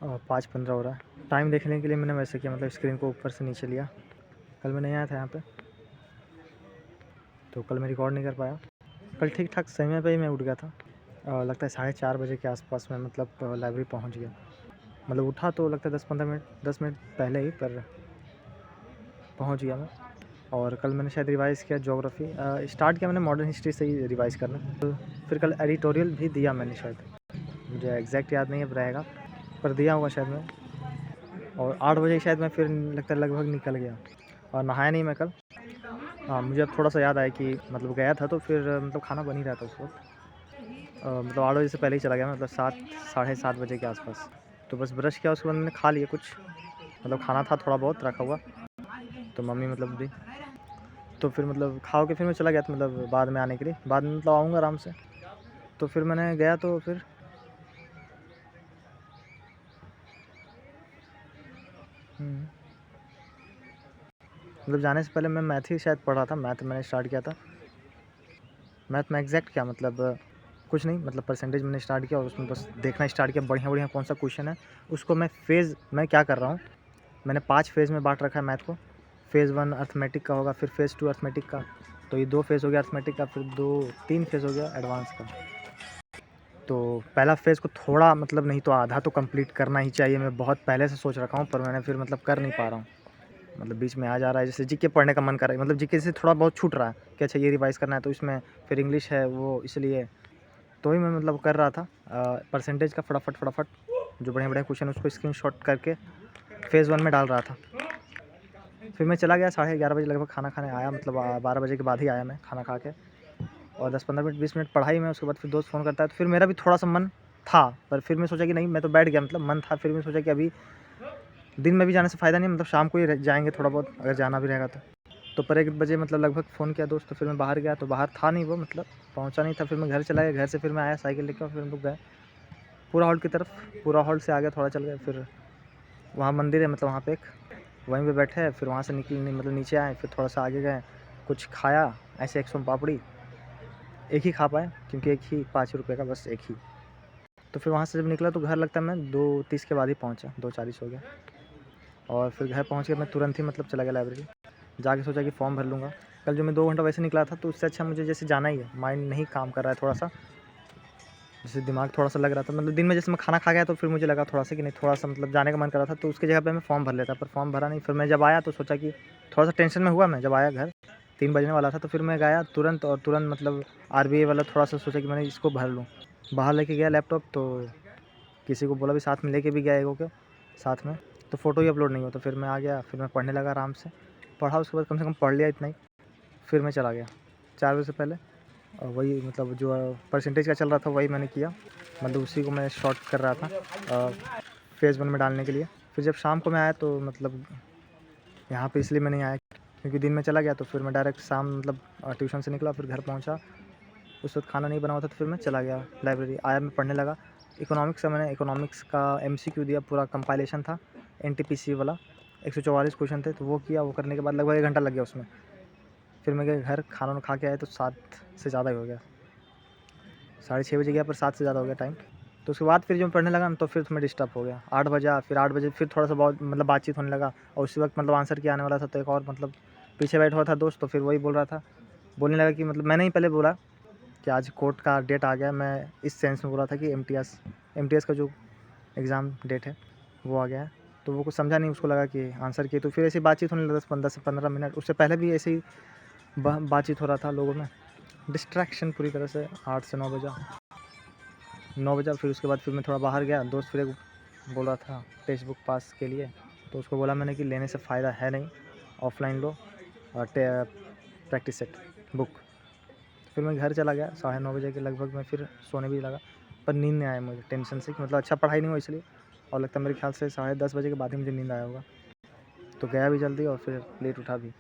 5:15 हो रहा है। टाइम देखने के लिए मैंने वैसे किया, मतलब स्क्रीन को ऊपर से नीचे लिया। कल मैं नहीं आया था यहाँ पे, तो कल मैं रिकॉर्ड नहीं कर पाया। कल ठीक ठाक समय पे ही मैं उठ गया था। लगता है 4:30 बजे के आसपास में मतलब लाइब्रेरी पहुँच गया। मतलब उठा तो लगता है 10 मिनट पहले ही, पर पहुँच गया मैं। और कल मैंने शायद रिवाइज़ किया ज्योग्राफी। स्टार्ट किया मैंने मॉडर्न हिस्ट्री से ही रिवाइज़ करना। तो फिर कल एडिटोरियल भी दिया मैंने शायद, मुझे एग्जैक्ट याद नहीं है रहेगा, पर दिया होगा शायद मैं। और 8 बजे शायद मैं फिर लगता है लगभग निकल गया, और नहाया नहीं मैं कल। हाँ, मुझे अब थोड़ा सा याद आया कि मतलब गया था तो फिर मतलब खाना बन ही रहा था उस वक्त। मतलब 8 बजे से पहले ही चला गया, मतलब 7 साढ़े 7 बजे के आसपास। तो बस ब्रश किया, उसके बाद मैंने खा लिया कुछ, मतलब खाना था थोड़ा बहुत रखा हुआ, तो मम्मी मतलब दी। तो फिर मतलब खा के फिर मैं चला गया था, मतलब बाद में आने के लिए, बाद में मतलब आऊँगा आराम से। तो फिर मैंने गया तो फिर मतलब जाने से पहले मैं मैथ ही शायद पढ़ रहा था। मैथ मैंने स्टार्ट किया था। मैथ में एग्जैक्ट क्या मतलब कुछ नहीं, मतलब परसेंटेज मैंने स्टार्ट किया और उसमें बस देखना स्टार्ट किया बढ़िया बढ़िया कौन सा क्वेश्चन है, उसको मैं मैं क्या कर रहा हूँ, मैंने 5 फेज़ में बांट रखा है मैथ को। फ़ेज़ 1 अर्थमेटिक का होगा, फिर फ़ेज़ 2 अर्थमेटिक का, तो ये 2 फेज़ हो गया अर्थमेटिक का, फिर 3 फेज़ हो गया एडवांस का। तो पहला फ़ेज़ को थोड़ा मतलब नहीं तो आधा तो कंप्लीट करना ही चाहिए, मैं बहुत पहले से सोच रखा हूँ, पर मैंने फिर मतलब कर नहीं पा रहा हूँ। मतलब बीच में आ जा रहा है, जैसे जीके पढ़ने का मन कर रहा है, मतलब जीके से थोड़ा बहुत छूट रहा है कि अच्छा ये रिवाइज़ करना है, तो इसमें फिर इंग्लिश है वो इसलिए, तो ही मैं मतलब कर रहा था। परसेंटेज का फटाफट जो बढ़िया-बढ़िया क्वेश्चन उसको स्क्रीनशॉट करके फ़ेज़ 1 में डाल रहा था। फिर मैं चला गया 11:30 बजे लगभग खाना खाने आया, मतलब 12 बजे के बाद ही आया मैं खाना खा के, और 10-15 मिनट 20 मिनट पढ़ाई में। उसके बाद फिर दोस्त फ़ोन करता है, तो फिर मेरा भी थोड़ा-सा मन था, पर फिर मैं सोचा कि नहीं, मैं तो बैठ गया, मतलब मन था, फिर मैं सोचा कि अभी दिन में भी जाने से फ़ायदा नहीं है, मतलब शाम को ही जाएँगे थोड़ा बहुत अगर जाना भी रहेगा तो। तो पर 1 बजे मतलब लगभग फ़ोन किया दोस्त, तो फिर मैं बाहर गया, तो बाहर था नहीं वो, मतलब पहुँचा नहीं था। फिर मैं घर चला गया, घर से फिर मैं आया साइकिल लेके और फिर हम लोग गए पूरा हॉल की तरफ। पूरा हॉल से आगे थोड़ा चल गए, फिर वहाँ मंदिर है, मतलब वहाँ पे एक, वहीं पे बैठे, फिर वहाँ से निकले मतलब नीचे आए, फिर थोड़ा सा आगे गए, कुछ खाया ऐसे, एक सोन पापड़ी एक ही खा पाए क्योंकि एक ही 5 रुपये का, बस एक ही। तो फिर वहाँ से जब निकला तो घर लगता है मैं 2:30 के बाद ही पहुँचा, 2:40 हो गया। और फिर घर पहुँच के मैं तुरंत ही मतलब चला गया लाइब्रेरी, जाके सोचा कि फॉर्म भर लूँगा। कल जो मैं 2 घंटा वैसे निकला था, तो उससे अच्छा मुझे जैसे जाना ही है, माइंड नहीं काम कर रहा है थोड़ा-सा, जैसे दिमाग थोड़ा-सा लग रहा था, मतलब दिन में जैसे मैं खाना खा गया तो फिर मुझे लगा थोड़ा-सा कि नहीं, थोड़ा-सा मतलब जाने का मन कर रहा था, तो उसकी जगह पे मैं फॉर्म भर लेता, पर फॉर्म भरा नहीं। फिर मैं जब आया तो सोचा कि थोड़ा-सा टेंशन में हुआ मैं, जब आया घर 3 बजने वाला था, तो फिर मैं गया तुरंत, और तुरंत मतलब आरबीआई वाला थोड़ा-सा सोचा कि मैंने इसको भर लूँ। बाहर लेके गया लैपटॉप, तो किसी को बोला भी साथ में लेके भी गया एगो के साथ में, तो फ़ोटो ही अपलोड नहीं हुआ। तो फिर मैं आ गया, फिर मैं पढ़ने लगा आराम से, पढ़ा उसके बाद कम से कम पढ़ लिया इतना ही। फिर मैं चला गया 4 बजे से पहले, और वही मतलब जो परसेंटेज का चल रहा था वही मैंने किया, मतलब उसी को मैं शॉर्ट कर रहा था फ़ेज़ 1 में डालने के लिए। फिर जब शाम को मैं आया तो मतलब यहाँ पे इसलिए मैं नहीं आया क्योंकि दिन में चला गया, तो फिर मैं डायरेक्ट शाम मतलब ट्यूशन से निकला, फिर घर पहुँचा। उस वक्त खाना नहीं बना हुआ था, तो फिर मैं चला गया लाइब्रेरी, आया मैं पढ़ने लगा। इकोनॉमिक्स का मैंने इकोनॉमिक्स का एमसीक्यू दिया, पूरा कंपाइलेशन था एनटीपीसी वाला, 144 क्वेश्चन थे, तो वो किया। वो करने के बाद लगभग 1 घंटा लग गया उसमें। फिर मैं गया घर, खाना वाना खा के आया तो 7 से ज़्यादा ही हो गया, 6:30 बजे गया, पर 7 से ज़्यादा हो गया टाइम। तो उसके बाद फिर जब मैं पढ़ने लगा ना, तो फिर मैं डिस्टर्ब हो गया, 8 बजा, फिर 8 बजे फिर थोड़ा सा बहुत मतलब बातचीत होने लगा, और उसी वक्त मतलब आंसर किया आने वाला था, तो एक और मतलब पीछे बैठा हुआ था दोस्त, तो फिर वही बोल रहा था, बोलने लगा कि मतलब मैंने ही पहले बोला कि आज कोर्ट का डेट आ गया, मैं इस सेंस में बोल रहा था कि एमटीएस का जो एग्ज़ाम डेट है वो आ गया है। तो वो कुछ समझा नहीं, उसको लगा कि आंसर किए, तो फिर ऐसी बातचीत होने लगा 10 से 15 मिनट। उससे पहले भी ऐसे ही बातचीत हो रहा था लोगों में, डिस्ट्रैक्शन पूरी तरह से। 8 से 9 बजा, 9 बजा, फिर उसके बाद फिर मैं थोड़ा बाहर गया, दोस्त फिर एक बोल रहा था टेक्स्ट बुक पास के लिए, तो उसको बोला मैंने कि लेने से फ़ायदा है नहीं, ऑफलाइन लो और प्रैक्टिस सेट बुक। फिर मैं घर चला गया 9:30 बजे के लगभग, मैं फिर सोने भी लगा, पर नींद नहीं आया मुझे टेंशन से कि मतलब अच्छा पढ़ाई नहीं हुआ इसलिए, और लगता है मेरे ख्याल से 10:30 बजे के बाद ही मुझे नींद आया होगा। तो गया भी जल्दी और फिर लेट उठा भी।